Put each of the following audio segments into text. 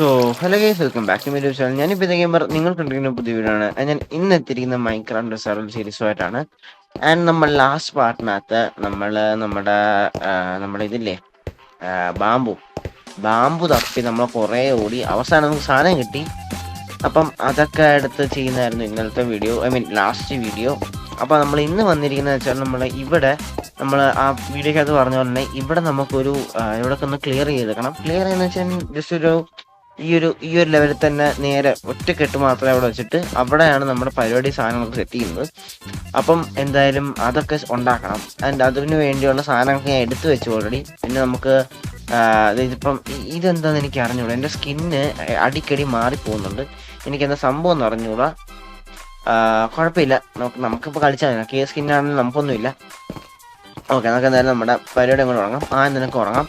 So hello guys, welcome back to my YouTube channel. ഞാനിപ്പോൾ ഇത് gamer നിങ്ങൾ കണ്ടിരിക്കുന്ന പുതിയ വീഡിയോ ആണ്. ഞാൻ ഇന്ന് എത്തിയിരിക്കുന്ന മൈൻക്രാഫ്റ്റ് സർവൈവൽ സീരീസുമായിട്ടാണ്. ആൻഡ് നമ്മൾ ലാസ്റ്റ് പാർട്ടിനകത്ത് നമ്മുടെ ഇതില്ലേ, ബാമ്പു ബാമ്പു തപ്പി നമ്മൾ കുറേ ഓടി അവസാനം നമുക്ക് സാധനം കിട്ടി. അപ്പം അതൊക്കെ എടുത്ത് ചെയ്യുന്നതായിരുന്നു ഇന്നലത്തെ video, I mean last video. അപ്പോൾ നമ്മൾ ഇന്ന് വന്നിരിക്കുന്നത് വെച്ചാൽ നമ്മൾ ആ വീഡിയോക്കകത്ത് പറഞ്ഞ പോലെ തന്നെ ഇവിടെ നമുക്കൊരു ഇവിടെയൊക്കെ ഒന്ന് ക്ലിയർ ചെയ്തെടുക്കണം. ക്ലിയർ ചെയ്യുന്ന വെച്ചാൽ ജസ്റ്റ് ഈ ഒരു ലെവലിൽ തന്നെ നേരെ ഒറ്റക്കെട്ട് മാത്രമേ അവിടെ വെച്ചിട്ട് അവിടെയാണ് നമ്മുടെ പരിപാടി സാധനങ്ങളൊക്കെ സെറ്റ് ചെയ്യുന്നത്. അപ്പം എന്തായാലും അതൊക്കെ ഉണ്ടാക്കണം. ആൻഡ് അതിന് വേണ്ടിയുള്ള സാധനങ്ങളൊക്കെ ഞാൻ എടുത്തു വെച്ചു ഓൾറെഡി. പിന്നെ നമുക്ക് ഇതിപ്പം ഇതെന്താണെന്ന് എനിക്ക് അറിഞ്ഞൂടാ. എൻ്റെ സ്കിന്ന് അടിക്കടി മാറിപ്പോകുന്നുണ്ട്. എനിക്കെന്താ സംഭവം എന്ന് അറിഞ്ഞൂടാ. കുഴപ്പമില്ല, നമുക്കിപ്പോൾ കളിച്ചാൽ മതി. കെ സ്കിന്നാണെങ്കിലും നമുക്കൊന്നുമില്ല. ഓക്കെ, നമുക്ക് എന്തായാലും നമ്മുടെ പരിപാടി അങ്ങോട്ട് തുടങ്ങാം. നിനക്ക് ഉറങ്ങാം.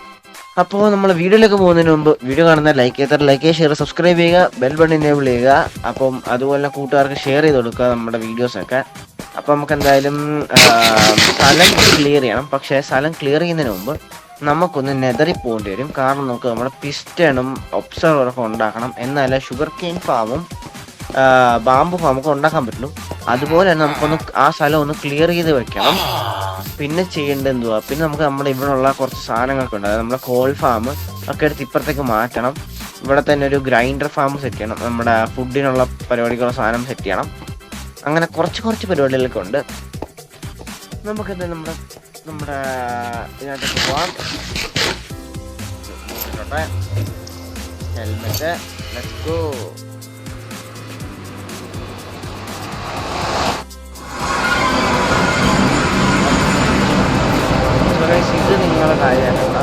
അപ്പോൾ നമ്മൾ വീഡിയോയിലേക്ക് പോകുന്നതിന് മുമ്പ് വീഡിയോ കാണുന്ന ലൈക്ക് ഷെയർ സബ്സ്ക്രൈബ് ചെയ്യുക, ബെൽ ബട്ടൺ എനേബിൾ ചെയ്യുക. അപ്പം അതുപോലെ കൂട്ടുകാർക്ക് ഷെയർ ചെയ്ത് കൊടുക്കുക നമ്മുടെ വീഡിയോസൊക്കെ. അപ്പോൾ നമുക്ക് എന്തായാലും സ്ഥലം ക്ലിയർ ചെയ്യണം. പക്ഷേ സ്ഥലം ക്ലിയർ ചെയ്യുന്നതിന് മുമ്പ് നമുക്കൊന്ന് നെതറി പോകേണ്ടി വരും. കാരണം നമുക്ക് നമ്മുടെ പിസ്റ്റണും ഒബ്സർവറൊക്കെ ഉണ്ടാക്കണം. എന്നാലേ ഷുഗർ കെയിൻ ഫാമും ബാമ്പു ഫാമൊക്കെ ഉണ്ടാക്കാൻ പറ്റുള്ളൂ. അതുപോലെ തന്നെ നമുക്കൊന്ന് ആ സ്ഥലം ഒന്ന് ക്ലിയർ ചെയ്ത് വെക്കണം. പിന്നെ ചെയ്യേണ്ടത് എന്തുവാ, പിന്നെ നമുക്ക് നമ്മുടെ ഇവിടെയുള്ള കുറച്ച് സാധനങ്ങളൊക്കെ ഉണ്ട്. അതായത് നമ്മുടെ കോൾ ഫാം ഒക്കെ എടുത്ത് ഇപ്പുറത്തേക്ക് മാറ്റണം. ഇവിടെ തന്നെ ഒരു ഗ്രൈൻഡർ ഫാം സെറ്റ് ചെയ്യണം. നമ്മുടെ ഫുഡിനുള്ള പരിപാടിക്കുള്ള സാധനം സെറ്റ് ചെയ്യണം. അങ്ങനെ കുറച്ച് പരിപാടികളൊക്കെ ഉണ്ട്. നമുക്കെന്താ നമ്മുടെ ഇതിനകത്തേക്ക് പോവാം. Helmet, let's go. ഇത് നിങ്ങളുടെ കാര്യമല്ല.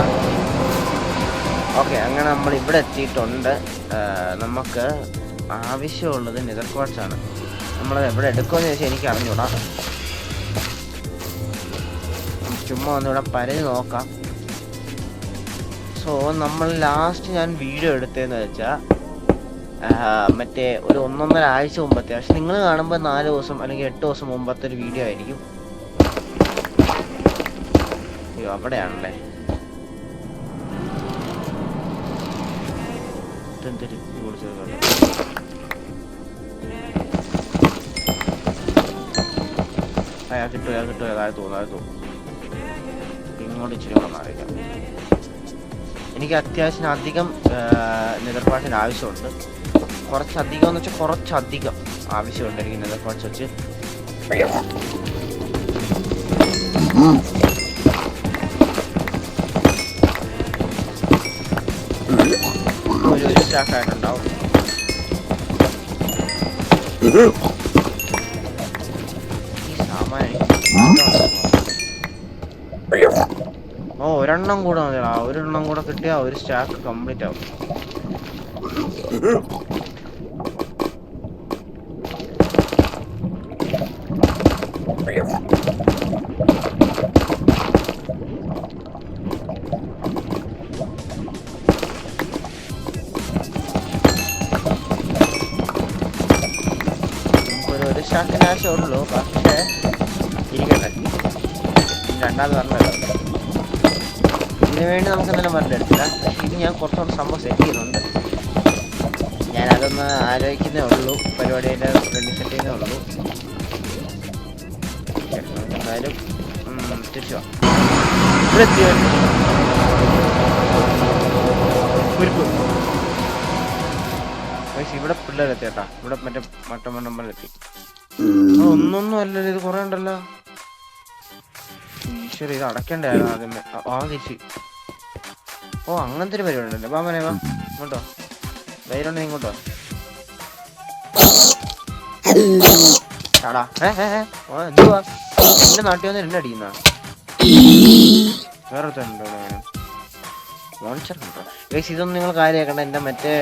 ഓക്കെ, അങ്ങനെ നമ്മൾ ഇവിടെ എത്തിയിട്ടുണ്ട്. നമുക്ക് ആവശ്യമുള്ളത് നെതർ ക്വാർട്സ് ആണ്. നമ്മളത് എവിടെ എടുക്കുമെന്ന് ചോദിച്ചാൽ എനിക്ക് അറിഞ്ഞൂടാ. ചുമ്മാ ഒന്നിവിടെ പരതി നോക്കാം. സോ നമ്മൾ ലാസ്റ്റ് ഞാൻ വീഡിയോ എടുത്തതെന്ന് വെച്ചാൽ മറ്റേ ഒരു 1.5 ആഴ്ച മുമ്പത്തെ, പക്ഷെ നിങ്ങൾ കാണുമ്പോൾ 4 ദിവസം അല്ലെങ്കിൽ 8 ദിവസം മുമ്പത്തെ ഒരു വീഡിയോ ആയിരിക്കും. അയ്യോ, അവിടെയാണല്ലേ. കിട്ടുക താഴെ തോന്നുന്നു. ഇങ്ങോട്ട് ഇച്ചിരി കൂടെ മാറിക്കാം. എനിക്ക് അത്യാവശ്യം അധികം നെതർ പാർട്സിന് ആവശ്യമുണ്ട്. കുറച്ചധികം എന്ന് വെച്ചാൽ കുറച്ചധികം ആവശ്യമുണ്ട് എനിക്ക് നെതർ പാർട്സ് വെച്ച്. ഒരു സ്റ്റാക്കായിട്ടുണ്ടാവും. ഈ സാമാനം ഒരെണ്ണം കൂടെ മതിയാ. ഒരെണ്ണം കൂടെ കിട്ടിയാൽ ഒരു സ്റ്റാക്ക് കംപ്ലീറ്റ് ആവും. ഒരു സ്റ്റാക്കിന് ആവശ്യമുള്ളൂ. പക്ഷേ ഇരിക്കട്ടെ, രണ്ടാമത് പറഞ്ഞല്ലോ. ഇതിനു വേണ്ടി നമുക്ക് എന്തെങ്കിലും പറഞ്ഞെടുത്തില്ല. പക്ഷെ ഇത് ഞാൻ കുറച്ചുകൂടെ സംഭവം സെറ്റ് ചെയ്യുന്നുണ്ട്. ഞാനതൊന്ന് ആലോചിക്കുന്നേ ഉള്ളൂ. പരിപാടിയുടെ റെഡി സെറ്റ് ചെയ്യുന്നേ ഉള്ളൂ. എന്തായാലും തിരിച്ചു പോവാം. ഇവിടെ എത്തിയോ? ഇവിടെ പിള്ളേരെത്തി കേട്ടാ. ഇവിടെ മറ്റേ മട്ടമ്പലെത്തി. ഒന്നൊന്നും അല്ലല്ലോ, ഇത് കുറേ ഉണ്ടല്ലോ. ഈശ്വര, ഇത് അടയ്ക്കണ്ടായിരുന്നു ആദ്യമേ. തിരിച്ച്. അങ്ങനത്തെ ഒരു പരിപാടി ഉണ്ടല്ലോ. ബാമനെ വാ ഇങ്ങോട്ടോ. ധൈര്യമുണ്ട്, ഇങ്ങോട്ടോ. ടാടാ. എന്തുവാ എന്റെ നാട്ടിൽ വന്ന് എന്നെ അടിക്കുന്ന വേറെ മോൺസ്റ്റർ ഉണ്ടോ? ഗൈസ്, ഇതൊന്നും നിങ്ങൾ കാര്യമാക്കണ്ട. എൻ്റെ മറ്റേ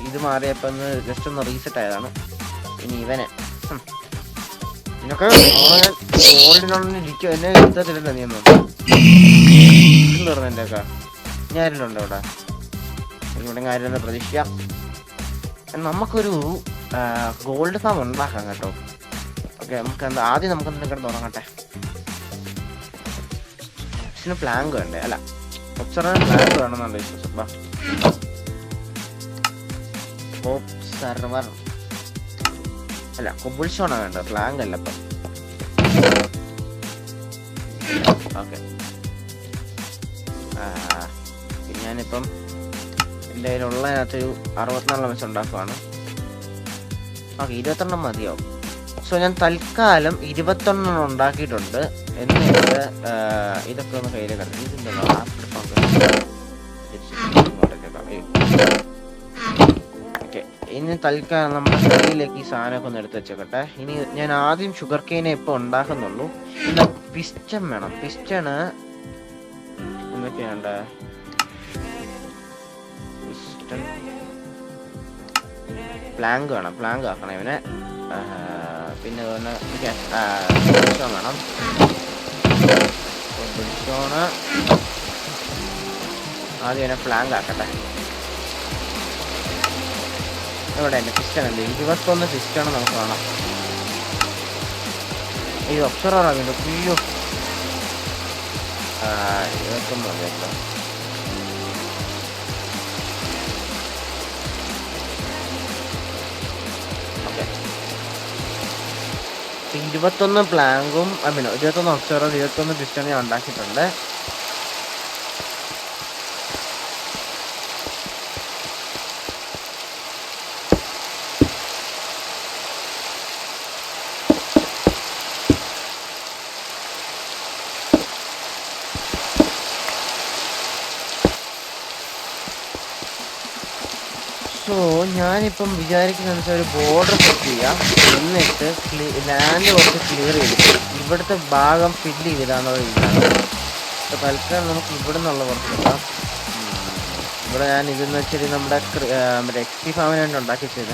ഇത് മാറിയപ്പോൾ ഒന്ന് ജസ്റ്റ് ഒന്ന് റീസെറ്റ് ആയതാണ്. ഇനി ഇവനെ ഓടിനോണ്ടിരിക്കും. എന്നെ എടുത്തിട്ടില്ല. നീ ഒന്നും പറഞ്ഞു എൻ്റെ ഒക്കെ ഞാനില്ലുണ്ടോ ഇവിടെ? ഇവിടെ കാര്യം പ്രതീക്ഷിക്കാം. നമുക്കൊരു ഗോൾഡ് ഫാം ഉണ്ടാക്കാം കേട്ടോ. ഓക്കെ, ആദ്യം നമുക്ക് എന്തെങ്കിലും തുടങ്ങട്ടെ. പ്ലാങ്ക് വേണ്ടേ? അല്ല, ഒബ്സർവർ പ്ലാങ്ക് വേണമെന്നുണ്ട് വിശ്വാസം. ഹോപ്പ് സെർവർ അല്ല, കൊബിൾസ്റ്റോണാണ് വേണ്ടത്, പ്ലാങ്ക് അല്ല. അപ്പം ഓക്കെ, ഞാനിപ്പം എൻ്റെ കയ്യിലുള്ളതിനകത്തൊരു 64 വെച്ച് ഉണ്ടാക്കുവാണ്. ഓക്കെ, 22 മതിയാവും. സോ ഞാൻ തൽക്കാലം 21 ഉണ്ടാക്കിയിട്ടുണ്ട്. എന്നിട്ട് ഇതൊക്കെ ഒന്ന് കയ്യിൽ കിടക്കും. ഇതിൻ്റെ ഓക്കെ, ഇനി തൽക്കാലം നമ്മുടെ കയ്യിലേക്ക് ഈ സാധനമൊക്കെ ഒന്ന് എടുത്ത് വെച്ചേക്കട്ടെ. ഇനി ഞാൻ ആദ്യം ഷുഗർ കെയിനെ ഇപ്പോൾ ഉണ്ടാക്കുന്നുള്ളൂ. പിന്നെ പിസ്റ്റൺ വേണം. പിസ്റ്റണ് എന്തൊക്കെയാണ്ട്? പിസ്റ്റൺ, പ്ലാങ്ക് വേണം. പ്ലാങ്ക് ആക്കണം ഇവനെ. പിന്നെ വേണം ബിൽഷോണ്. ആദ്യം ഇവനെ പ്ലാങ്ക് ആക്കട്ടെ. ഇവിടെ എൻ്റെ പിസ്റ്റൺ ഉണ്ട്, 21 പിസ്റ്റൺ നമുക്ക് വേണം. ഈ ഒബ്സർവർ ആകുന്നുണ്ട്. അയ്യോ, 21 മതിയല്ലോ. ഓക്കെ, 21 പ്ലാങ്കും 21 ഒബ്സർവർ, 21 പിസ്റ്റൺ ഞാൻ ഉണ്ടാക്കിയിട്ടുണ്ട്. സോ ഞാനിപ്പം വിചാരിക്കുന്ന ഒരു ബോർഡർ സെറ്റ് ചെയ്യാം. എന്നിട്ട് ലാൻഡ് കുറച്ച് ക്ലിയർ ചെയ്തിട്ട് ഇവിടുത്തെ ഭാഗം ഫില്ല് ചെയ്തിടാന്നുള്ള രീതിയാണ്. അപ്പോൾ തൽക്കാലം നമുക്ക് ഇവിടെ നിന്നുള്ള കുറച്ച് ഇടാം. ഇവിടെ ഞാൻ ഇതെന്ന് വെച്ചാൽ നമ്മുടെ എക്സ്പി ഫാമിന് വേണ്ടി ഉണ്ടാക്കി വെച്ചാൽ,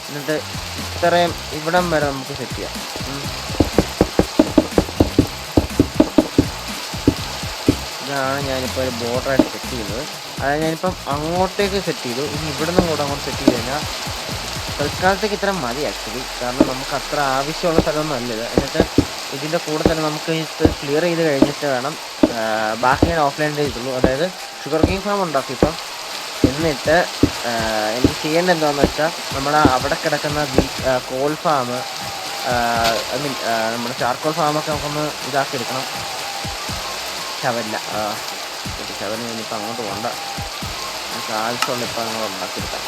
എന്നിട്ട് ഇത്രയും ഇവിടം വരെ നമുക്ക് സെറ്റ് ചെയ്യാം. ഇതാണ് ഞാനിപ്പോൾ ഒരു ബോർഡറായിട്ട് സെറ്റ് ചെയ്തത്. അതായത് ഞാനിപ്പം അങ്ങോട്ടേക്ക് സെറ്റ് ചെയ്തു. ഇനി ഇവിടെ നിന്നും കൂടെ അങ്ങോട്ട് സെറ്റ് ചെയ്ത് കഴിഞ്ഞാൽ തൽക്കാലത്തേക്ക് ഇത്ര മതി ആക്ച്വലി. കാരണം നമുക്ക് അത്ര ആവശ്യമുള്ള സ്ഥലമൊന്നും അല്ല ഇത്. എന്നിട്ട് ഇതിൻ്റെ കൂടെ തന്നെ നമുക്ക് ഇത് ക്ലിയർ ചെയ്ത് കഴിഞ്ഞിട്ട് വേണം ബാക്കി ഞാൻ ഓഫ്ലൈൻ ചെയ്തുള്ളൂ. അതായത് ഷുഗർ കെയിൻ ഫാം ഉണ്ടാക്കി ഇപ്പം. എന്നിട്ട് എനിക്ക് ചെയ്യേണ്ടത് എന്താണെന്ന് വെച്ചാൽ, നമ്മുടെ അവിടെ കിടക്കുന്ന കോൾ ഫാം, നമ്മുടെ ചാർക്കോൾ ഫാമൊക്കെ നമുക്കൊന്ന് ഇതാക്കി എടുക്കണം. ശവന് ഇനിയിപ്പോൾ അങ്ങോട്ട് പോകണ്ട, നമുക്ക് ആവശ്യമുള്ള ഇപ്പം അങ്ങോട്ട് ഉണ്ടാക്കിയെടുക്കാം.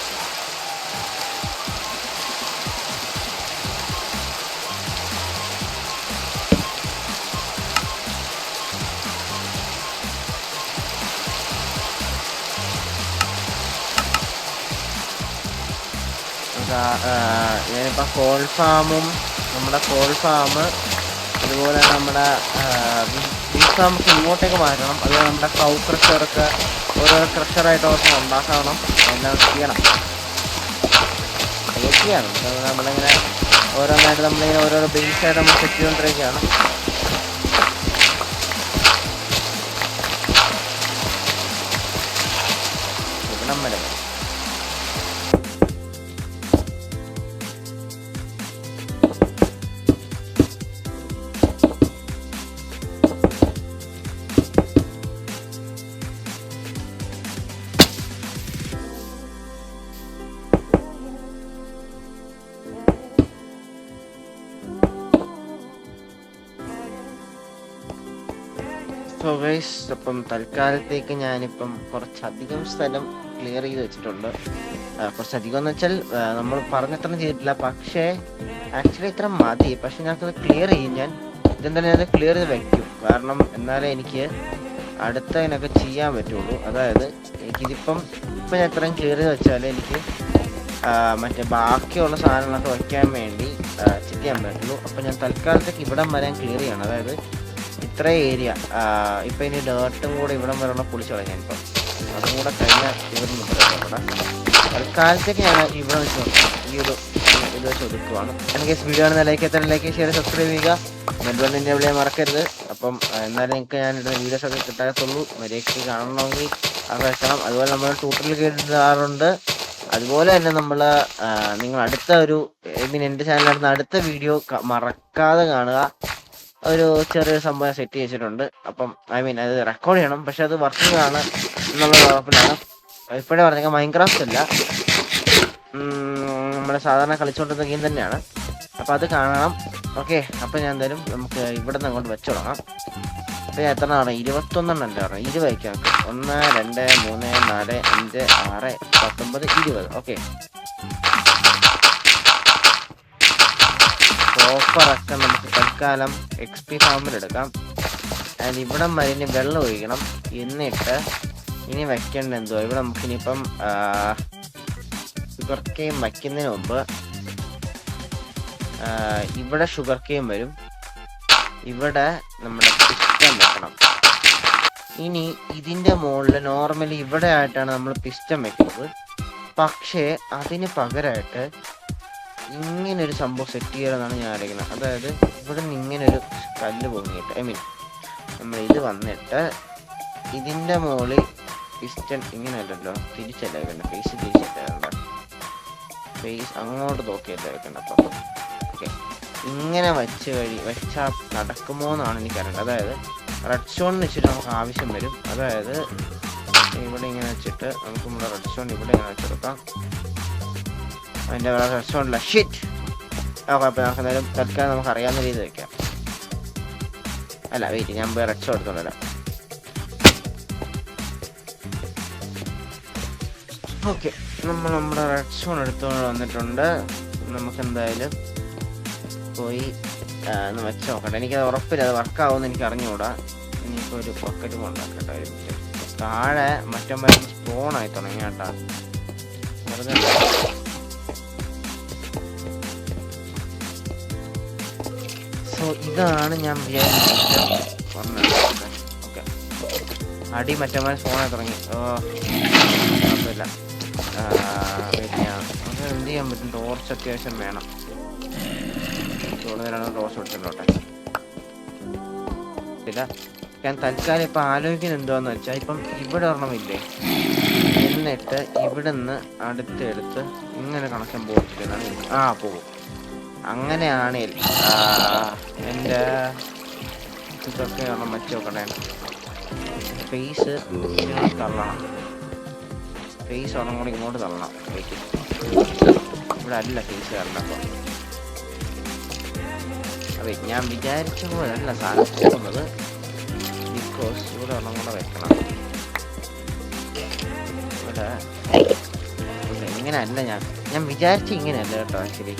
ഞാനിപ്പോൾ കോൾ ഫാമും, നമ്മുടെ കോൾ ഫാം, അതുപോലെ നമ്മുടെ ബീഫ് ഫാമൊക്കെ ഇങ്ങോട്ടേക്ക് മാറ്റണം. അതുപോലെ നമ്മുടെ കൗ ക്രഷറൊക്കെ ഓരോ ക്രഷറായിട്ട് ഓർത്ത് ഉണ്ടാക്കണം. എല്ലാം ചെയ്യണം. അതൊക്കെയാണ് നമ്മളിങ്ങനെ ഓരോന്നായിട്ട് നമ്മളിങ്ങനെ ഓരോരോ ബേസായിട്ട് നമ്മൾ സെറ്റ് ചെയ്തുകൊണ്ടിരിക്കുകയാണ്. ഇവിടം വരെ സോ ഗൈസ്, അപ്പം തൽക്കാലത്തേക്ക് ഞാനിപ്പം കുറച്ചധികം സ്ഥലം ക്ലിയർ ചെയ്ത് വെച്ചിട്ടുണ്ട്. കുറച്ചധികം എന്ന് വെച്ചാൽ നമ്മൾ പറഞ്ഞത്ര ചെയ്തിട്ടില്ല, പക്ഷേ ആക്ച്വലി ഇത്ര മതി. പക്ഷെ ഞങ്ങൾക്കത് ക്ലിയർ ചെയ്യും. ഞാൻ ഇതെന്തായാലും അത് ക്ലിയർ ചെയ്ത് വെക്കും. കാരണം എന്നാലേ എനിക്ക് അടുത്തതിനൊക്കെ ചെയ്യാൻ പറ്റുള്ളൂ. അതായത് എനിക്കിതിപ്പം ഞാൻ ഇത്രയും ക്ലിയർ ചെയ്ത് വെച്ചാലേ എനിക്ക് മറ്റേ ബാക്കിയുള്ള സാധനങ്ങളൊക്കെ വയ്ക്കാൻ വേണ്ടി ചെക്ക് ചെയ്യാൻ പറ്റുള്ളൂ. അപ്പം ഞാൻ തൽക്കാലത്തേക്ക് ഇവിടം വരെ ക്ലിയർ ചെയ്യണം. അതായത് ഇത്ര ഏരിയ ഇപ്പം ഇനി ഡേർട്ടും കൂടെ ഇവിടം വരെയുള്ള പൊളിച്ച് കളയാം. ഞാനിപ്പം അതും കൂടെ കഴിഞ്ഞാൽ ഇവിടെ നിന്ന് ഇവിടെ തൽക്കാലത്തേക്ക് ഞാൻ ഇവിടെ വെച്ച് ഈ ഒരു ഇത് വെച്ച് ഒതുക്കുവാണ്. എനിക്ക് വീഡിയോ ആണ് ലൈക്ക് ഷെയർ സബ്സ്ക്രൈബ് ചെയ്യുക. ബെൽബട്ടണിൻ്റെ എവിടെയും മറക്കരുത്. അപ്പം എന്നാലും നിങ്ങൾക്ക് ഞാൻ ഇടുന്ന വീഡിയോസൊക്കെ കിട്ടാത്തുള്ളൂ. മര്യാദയ്ക്ക് കാണണമെങ്കിൽ അത് വെക്കണം. അതുപോലെ നമ്മൾ ട്യൂട്ടറിൽ കേട്ടിടാറുണ്ട്. അതുപോലെ തന്നെ നമ്മൾ നിങ്ങൾ അടുത്ത ഒരു എൻ്റെ ചാനലിനടുത്ത് അടുത്ത വീഡിയോ മറക്കാതെ കാണുക. ഒരു ചെറിയൊരു സംഭവം സെറ്റ് ചെയ്തിട്ടുണ്ട്. അപ്പം അത് റെക്കോർഡ് ചെയ്യണം. പക്ഷെ അത് വർക്കിംഗ് ആണ് എന്നുള്ള ഉറപ്പിലാണ്. ഇപ്പോഴേ പറഞ്ഞാൽ മൈൻക്രാഫ്റ്റ് അല്ല, നമ്മൾ സാധാരണ കളിച്ചുകൊണ്ടിരുന്ന ഗെയിം തന്നെയാണ്. അപ്പോൾ അത് കാണണം. ഓക്കെ, അപ്പോൾ ഞാൻ എന്തായാലും നമുക്ക് ഇവിടെ നിന്ന് അങ്ങോട്ട് വെച്ച് തുടങ്ങാം. അപ്പോൾ ഞാൻ എത്ര ആണ് 21 അല്ലേ പറഞ്ഞു, 20 വയ്ക്കാം. 1 2 3 4 5 6 19 20. ഓക്കെ, ഓഫറൊക്കെ നമുക്ക് തൽക്കാലം XP ഫാമിൽ എടുക്കാം. ആൻഡ് ഇവിടെ മരുന്ന് വെള്ളം ഒഴിക്കണം. എന്നിട്ട് ഇനി വയ്ക്കേണ്ട എന്തുവാ, ഇവിടെ നമുക്കിനിയിപ്പം ഷുഗർ കെയിൻ വയ്ക്കുന്നതിന് മുമ്പ് ഇവിടെ ഷുഗർ കെയിൻ വരും, ഇവിടെ നമ്മുടെ പിസ്റ്റൺ വെക്കണം. ഇനി ഇതിൻ്റെ മുകളിൽ നോർമലി ഇവിടെ ആയിട്ടാണ് നമ്മൾ പിസ്റ്റൺ വെക്കുന്നത്. പക്ഷേ അതിന് പകരമായിട്ട് ഇങ്ങനൊരു സംഭവം സെറ്റ് ചെയ്യണമെന്നാണ് ഞാൻ ആലോചിക്കുന്നത്. അതായത് ഇവിടെ നിന്ന് ഇങ്ങനൊരു കല്ല് പൊങ്ങിയിട്ട്, ഐ മീൻ നമ്മൾ ഇത് വന്നിട്ട് ഇതിൻ്റെ മുകളിൽ പിസ്റ്റൺ ഇങ്ങനെ അല്ലല്ലോ, തിരിച്ചല്ല വെക്കണ്ട, ഫേസ് തിരിച്ചല്ല വേണ്ട, ഫേസ് അങ്ങോട്ട് നോക്കിയല്ല വെക്കണ്ട. അപ്പം ഓക്കെ, ഇങ്ങനെ വെച്ചാൽ നടക്കുമോ എന്നാണ് എനിക്കറിയേണ്ടത്. അതായത് റെഡ് സ്റ്റോൺ വെച്ചിട്ട് നമുക്ക് ആവശ്യം വരും. അതായത് ഇവിടെ ഇങ്ങനെ വെച്ചിട്ട് നമുക്ക് നമ്മുടെ റെഡ് സ്റ്റോൺ ഇവിടെ ഇങ്ങനെ വെച്ചെടുക്കാം. അതിൻ്റെ റെഡ് സ്റ്റോണില്ല, ഷിറ്റ്. ഓക്കെ, അപ്പോൾ നമുക്ക് എന്തായാലും തൽക്കാലം നമുക്ക് അറിയാവുന്ന രീതി വയ്ക്കാം. അല്ല വെയിറ്റ്, ഞാൻ റെഡ് സ്റ്റോൺ എടുത്തോണ്ടല്ലോ. ഓക്കെ, നമ്മൾ നമ്മുടെ റെഡ് സ്റ്റോൺ എടുത്തുകൊണ്ട് വന്നിട്ടുണ്ട്. നമുക്ക് എന്തായാലും പോയി ഒന്ന് വെച്ച് നോക്കട്ടെ. എനിക്കത് ഉറപ്പില്ല അത് വർക്കാവുമെന്ന് എനിക്ക് അറിഞ്ഞുകൂടാ. ഇനിയിപ്പോൾ ഒരു പോക്കറ്റ് കൊണ്ടാക്കട്ടെ. താഴെ മറ്റേ സ്പോണായി തുടങ്ങി കേട്ടാ, വെറുതെ. സോ ഇതാണ് ഞാൻ വിചാരിച്ചത്. ഓക്കെ, അടി മറ്റേ സ്പോണായി തുടങ്ങി. കുഴപ്പമില്ല. നമുക്ക് എന്ത് ചെയ്യാൻ പറ്റും, ടോർച്ച് അത്യാവശ്യം വേണം. ടോർച്ച് കൊടുത്തിട്ടോട്ടെ. ഇല്ല, ഞാൻ തൽക്കാലം ഇപ്പം ആലോചിക്കുന്നത് എന്തുവാന്ന് വെച്ചാൽ, ഇപ്പം ഇവിടെ ഒരെണ്ണമില്ലേ, എന്നിട്ട് ഇവിടെ നിന്ന് അടുത്തെടുത്ത് ഇങ്ങനെ കണക്ഷൻ പോയിട്ടില്ല. പോകും. അങ്ങനെയാണെങ്കിൽ എൻ്റെ ഇതൊക്കെ ഒരെണ്ണം വെച്ച് നോക്കണേ. ഫേസ് തള്ളണം, ഫേസ് ഒരെണ്ണം കൂടി ഇങ്ങോട്ട് തള്ളണം. ഇവിടെ അല്ല ഫേസ് തള്ളണം. അതെ, ഞാൻ വിചാരിച്ച പോലെ അല്ല സാധനം പോകുന്നത്. ബിക്കോസ് ഇവിടെ ഒരെണ്ണം കൂടെ വെക്കണം. ഇവിടെ ഇങ്ങനെയല്ല, ഞാൻ വിചാരിച്ച ഇങ്ങനെയല്ല കേട്ടോ. ആക്ച്വലി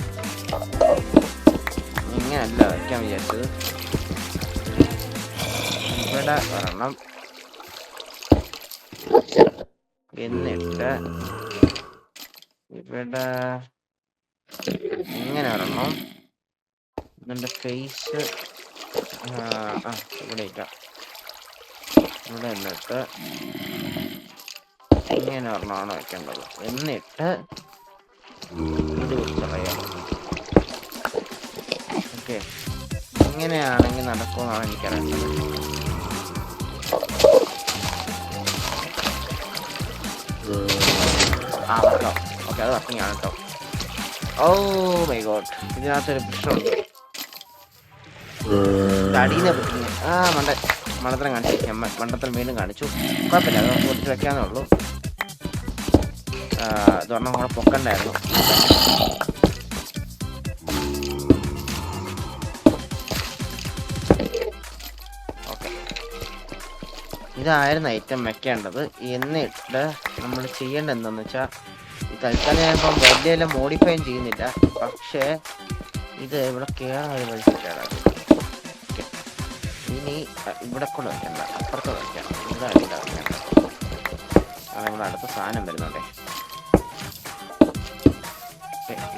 ഇങ്ങനെയല്ല വയ്ക്കാൻ വിചാരിച്ചത്. ഇവിടെ ഒരെണ്ണം, എന്നിട്ട് ഇവിടെ ഇങ്ങനെ ഒരെണ്ണം, ഇതിൻ്റെ ഫേസ് ഇവിടെ ഇല്ല. ഇവിടെ എന്നിട്ട് ഇങ്ങനെ ഒരെണ്ണമാണ് വെക്കേണ്ടത്. എന്നിട്ട് ഇത് വെച്ചറിയാം. ഓക്കെ, ഇങ്ങനെയാണെങ്കിൽ നടക്കുമെന്നാണ് എനിക്കറിയുന്നത്. കേട്ടോ. ഓക്കെ, അത് വർക്കിംഗ് ആണ് കേട്ടോ. ഓ മൈ ഗോഡ്, ഇതിനകത്തൊരു പ്രശ്നമുണ്ട്. അടിയെ പറ്റുന്നു. മണ്ടത്തരം കാണിച്ചു, മണ്ടത്തരം വീണ്ടും കാണിച്ചു. കുഴപ്പമില്ല, അത് നമുക്ക് കുറച്ച് വെക്കാന്നേ ഉള്ളൂ. ഇതൊരെണ്ണം കൂടെ പൊക്കണ്ടായിരുന്നു. ഓക്കെ, ഇതായിരുന്നു ഐറ്റം വെക്കേണ്ടത്. എന്നിട്ട് നമ്മൾ ചെയ്യേണ്ടത് എന്താണെന്ന് വെച്ചാൽ, ഈ തൽക്കാലം ഞാനിപ്പം വലിയ മോഡിഫൈയും ചെയ്യുന്നില്ല. പക്ഷേ ഇത് ഇവിടെ കയറാൻ ഒരു വഴിക്കാണ്. ഇനി ഇവിടെ കൂടെ വയ്ക്കണ്ട, അപ്പുറത്ത് വയ്ക്കാം. ഇവിടെ അടിയില്ല വയ്ക്കണ്ട. നമ്മുടെ അടുത്ത സാധനം വരുന്നുണ്ടേ.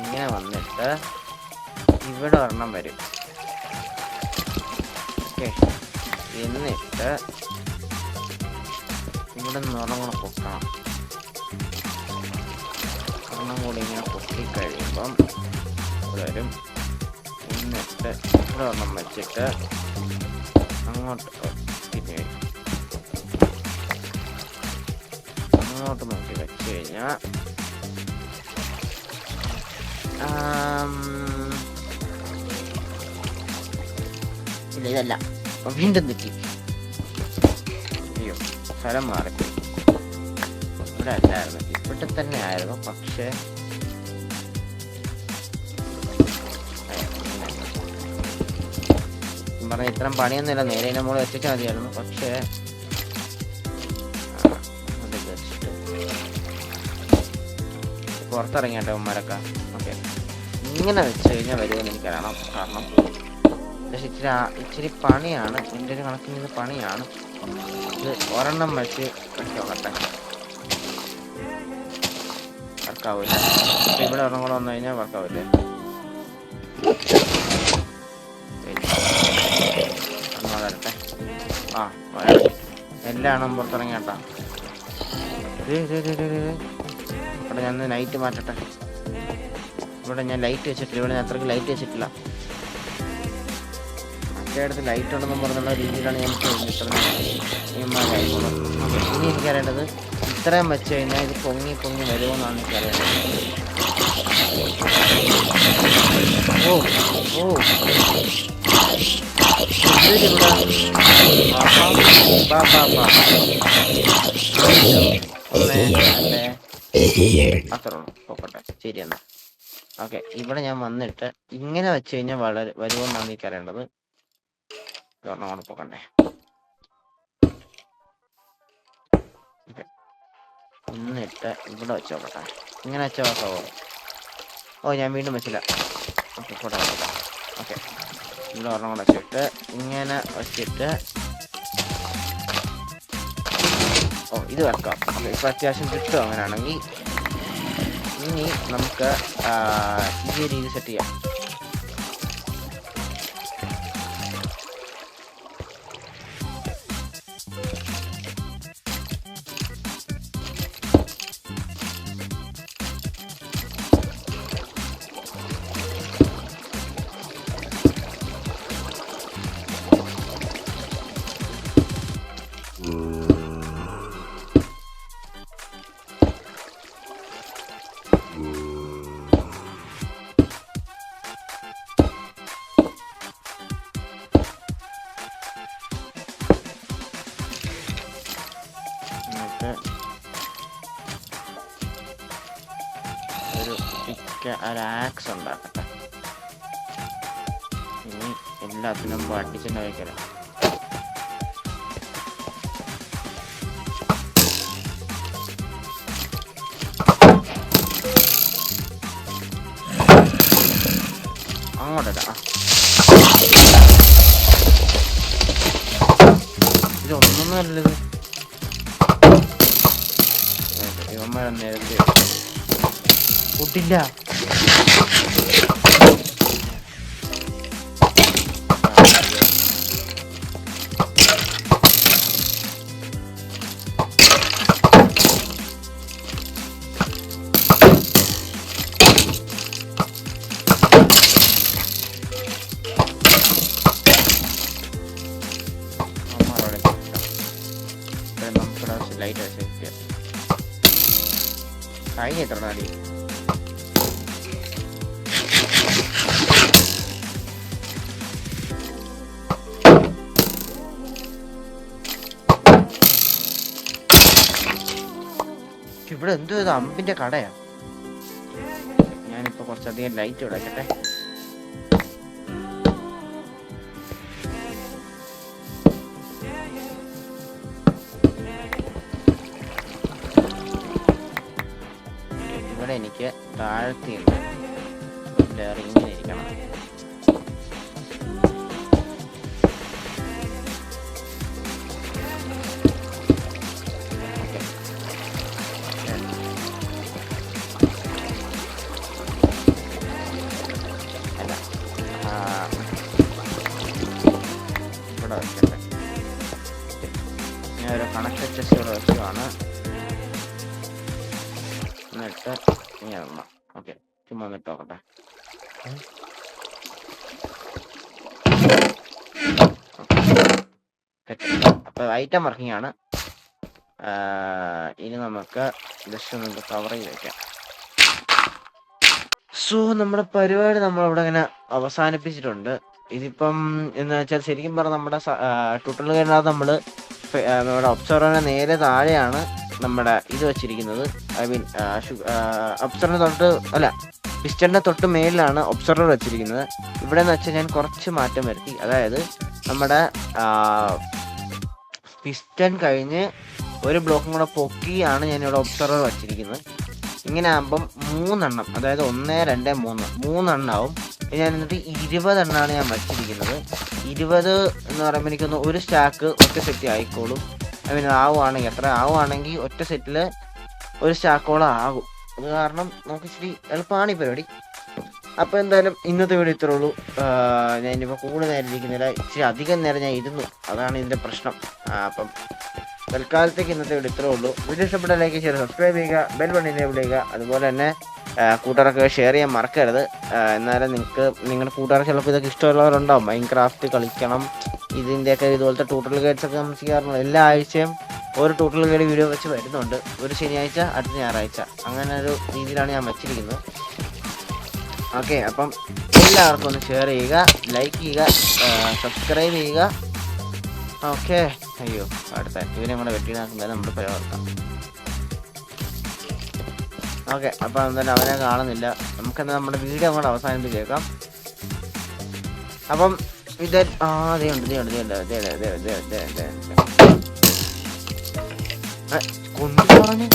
ഇങ്ങനെ വന്നിട്ട് ഇവിടെ ഒരെണ്ണം വരും. ഓക്കെ, എന്നിട്ട് ഇവിടെ നിന്ന് ഒരെണ്ണം കൂടെ പൊക്കണം. ഒരെണ്ണം കൂടി ഇങ്ങനെ പൊട്ടിക്കഴിയുമ്പം ഇവിടെ വരും. എന്നിട്ട് ഇവിടെ ഒരെണ്ണം വെച്ചിട്ട് അങ്ങോട്ട് പിന്നെ അങ്ങോട്ട് നോക്കി വെച്ച് കഴിഞ്ഞാൽ ഇല്ല, ഇതല്ല, വീണ്ടും തെറ്റി. അയ്യോ, സ്ഥലം മാറിപ്പോയി. ഇവിടെ അല്ലായിരുന്നു, ഇവിടെ തന്നെ ആയിരുന്നു. പക്ഷേ പറഞ്ഞ ഇത്രയും പണിയൊന്നുമില്ല, നേരെ ഇതിൻ്റെ മുകളിൽ എത്തിച്ചാൽ മതിയായിരുന്നു. പക്ഷേ പുറത്തിറങ്ങിയാട്ടെ ഉമ്മാരൊക്കെ. ഓക്കെ, ഇങ്ങനെ വെച്ച് കഴിഞ്ഞാൽ വരുമെന്ന് എനിക്കറിയണം. കാരണം പക്ഷെ ഇച്ചിരി പണിയാണ്, എൻ്റെ ഒരു കണക്കിന് ഇത് പണിയാണ്. ഇത് ഒരെണ്ണം വെച്ച് നോക്കട്ടെ, വർക്കാവില്ല. അപ്പം ഇവിടെ ഒരെണ്ണം കൂടെ വന്നു കഴിഞ്ഞാൽ വർക്കാവില്ലേ? വരട്ടെ. ആ വരട്ടെ, എല്ലാം പുറത്തിറങ്ങി കേട്ടാ. ഇവിടെ ഞാൻ ലൈറ്റ് മാറ്റട്ടെ. ഇവിടെ ഞാൻ ലൈറ്റ് വെച്ചിട്ടില്ല, ഇവിടെ ഞാൻ അത്രയ്ക്ക് ലൈറ്റ് വെച്ചിട്ടില്ല. മറ്റേ അടുത്ത് ലൈറ്റ് ഉണ്ടെന്നും പറഞ്ഞുള്ള രീതിയിലാണ് ഞാൻ ഇത്രയും. ഇനി എനിക്കറിയേണ്ടത് ഇത്രയും വെച്ച് കഴിഞ്ഞാൽ ഇത് പൊങ്ങി വരുമെന്നാണ് എനിക്കറിയേണ്ടത്. ഓ ഓ അത്രേ ഉള്ളൂ, പോക്കട്ടെ. ശരി എന്നാ. ഓക്കെ, ഇവിടെ ഞാൻ വന്നിട്ട് ഇങ്ങനെ വെച്ച് കഴിഞ്ഞാൽ വരുമെന്നാണ് എനിക്കറിയേണ്ടത്. ഒരെണ്ണം പോക്കണ്ടേ. എന്നിട്ട് ഇവിടെ വെച്ച് നോക്കട്ടെ, ഇങ്ങനെ വെച്ച വാക്കാവോ? ഓ ഞാൻ വീണ്ടും വെച്ചില്ല. ഓക്കെ പോട്ടെ. ഓക്കെ, ഇവിടെ ഒരെണ്ണം കൂടെ വെച്ചിട്ട് ഇങ്ങനെ വെച്ചിട്ട്, ഓ ഇത് വെക്കാം. ഇപ്പം അത്യാവശ്യം കിട്ടും. അങ്ങനെയാണെങ്കിൽ ഇനി നമുക്ക് ഈ രീതി സെറ്റ് ചെയ്യാം. ഒരു ആക്സ് ഉണ്ടാക്കട്ടെ. ഇനി എല്ലാത്തിനും പഠിച്ചിട്ട് വയ്ക്കണം. അങ്ങോട്ടല്ല, ഇതൊന്നും നല്ലത്. ഇവന്മാരെ നേരത്തെ കൂട്ടില്ല. ലൈറ്റ് വെച്ച് കഴിഞ്ഞ എത്ര നാടി ഇവിടെ എന്തോ ഇത് അമ്പിന്റെ കടയാ. ഞാനിപ്പോ കുറച്ചധികം ലൈറ്റ് ഇടക്കട്ടെ. ഇവിടെ എനിക്ക് താഴ്ത്തി ഇങ്ങനെ ഇരിക്കണം. ഇവിടെ വെക്കട്ടെ. ഞാൻ ഒരു കണക്ട് ചെസ്റ്റ് ഇവിടെ വെച്ചതാണ്. എന്നിട്ട് ഇങ്ങനെ ഇടണം. ഓക്കെ, ചുമ്മാ എന്നിട്ട് നോക്കട്ടെ. അപ്പൊ ഐറ്റം വർക്കിംഗ് ആണ്. ഇനി നമുക്ക് ജസ്റ്റ് ഒന്ന് കവർ ചെയ്ത് വെക്കാം. സോ നമ്മുടെ പരിപാടി നമ്മളിവിടെ ഇങ്ങനെ അവസാനിപ്പിച്ചിട്ടുണ്ട്. ഇതിപ്പം എന്ന് വെച്ചാൽ ശരിക്കും പറഞ്ഞാൽ നമ്മുടെ ട്യൂട്ടോറിയൽ കഴിഞ്ഞാൽ നമ്മുടെ ഒബ്സർവറിന് നേരെ താഴെയാണ് നമ്മുടെ ഇത് വെച്ചിരിക്കുന്നത്. ഐ മീൻ ഒബ്സർവറിന് തൊട്ട് അല്ല, പിസ്റ്റണിന്റെ തൊട്ട് മേലിലാണ് ഒബ്സർവർ വെച്ചിരിക്കുന്നത്. ഇവിടെ എന്ന് വെച്ചാൽ ഞാൻ കുറച്ച് മാറ്റം വരുത്തി. അതായത് നമ്മുടെ പിസ്റ്റൺ കഴിഞ്ഞ് ഒരു ബ്ലോക്കും കൂടെ പൊക്കിയാണ് ഞാനിവിടെ ഒബ്സർവർ വച്ചിരിക്കുന്നത്. ഇങ്ങനെ ആകുമ്പം 3 എണ്ണം, അതായത് 1, 2, 3 3 ഞാൻ എന്നിട്ട് 20 എണ്ണമാണ് ഞാൻ വച്ചിരിക്കുന്നത്. 20 എന്ന് പറയുമ്പോൾ എനിക്കൊന്ന് ഒരു സ്റ്റാക്ക് ഒറ്റ സെറ്റ് ആയിക്കോളും. ആവുകയാണെങ്കിൽ എത്ര ആവുകയാണെങ്കിൽ ഒറ്റ സെറ്റിൽ ഒരു സ്റ്റാക്കോളം ആകും. അത് കാരണം നമുക്ക് ഇച്ചിരി എളുപ്പമാണ് ഈ പരിപാടി. അപ്പോൾ എന്തായാലും ഇന്നത്തെ വീഡിയോ ഇത്രേ ഉള്ളൂ. ഞാൻ ഇനിയിപ്പോൾ കൂടുതൽ നേരം ഇരിക്കുന്നില്ല, ഇച്ചിരി അധികം നേരം ഞാൻ ഇരുന്നു, അതാണ് ഇതിൻ്റെ പ്രശ്നം. അപ്പം തൽക്കാലത്തേക്ക് ഇന്നത്തെ വീഡിയോ ഇത്രേ ഉള്ളൂ. വീഡിയോ ഇഷ്ടപ്പെട്ട ലൈക്ക് ഷെയർ സബ്സ്ക്രൈബ് ചെയ്യുക, ബെൽ ബട്ടൺ എനേബിൾ ചെയ്യുക. അതുപോലെ തന്നെ കൂട്ടുകാരൊക്കെ ഷെയർ ചെയ്യാൻ മറക്കരുത്. എന്നാലും നിങ്ങളുടെ കൂട്ടുകാർക്ക് ചിലപ്പോൾ ഇതൊക്കെ ഇഷ്ടമുള്ളവരുണ്ടാവും. മൈൻക്രാഫ്റ്റ് കളിക്കണം, ഇതിൻ്റെയൊക്കെ ഇതുപോലത്തെ ട്യൂട്ടോറിയൽ ഗൈഡ്സൊക്കെ നമ്മൾ ചെയ്യാറുണ്ട്. എല്ലാ ആഴ്ചയും ഒരു ട്യൂട്ടോറിയൽ ഗൈഡ് വീഡിയോ വെച്ച് വരുന്നുണ്ട്. ഒരു ശനിയാഴ്ച, അടുത്ത ഞായറാഴ്ച, അങ്ങനെ ഒരു രീതിയിലാണ് ഞാൻ വെച്ചിരിക്കുന്നത്. ഓക്കെ, അപ്പം എല്ലാവർക്കും ഒന്ന് ഷെയർ ചെയ്യുക, ലൈക്ക് ചെയ്യുക, സബ്സ്ക്രൈബ് ചെയ്യുക. ഓക്കെ, അയ്യോ അടുത്ത ഇവനെ കൂടെ വെട്ടിനാക്കുന്നത് നമ്മൾ പ്രവർത്താം. ഓക്കെ, അപ്പം എന്തായാലും അവനെ കാണുന്നില്ല. നമുക്കെന്താ നമ്മുടെ വീഡിയോ അങ്ങോട്ട് അവസാനിപ്പിച്ചേക്കാം. അപ്പം ഇത് കൊണ്ടു പറഞ്ഞു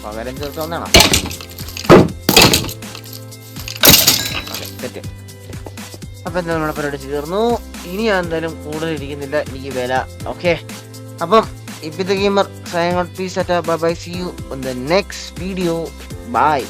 പകരം ചേർത്ത് വന്നാണോ? തെറ്റ്. അപ്പം എന്തായാലും നമ്മുടെ പരിപാടി തീർന്നു. ഇനി ഞാൻ എന്തായാലും കൂടുതൽ ഇരിക്കുന്നില്ല, എനിക്ക് വില. ഓക്കെ, അപ്പം ഇപ്പോഴത്തെ gamer signing out. Please bye bye, see you on the next video. By.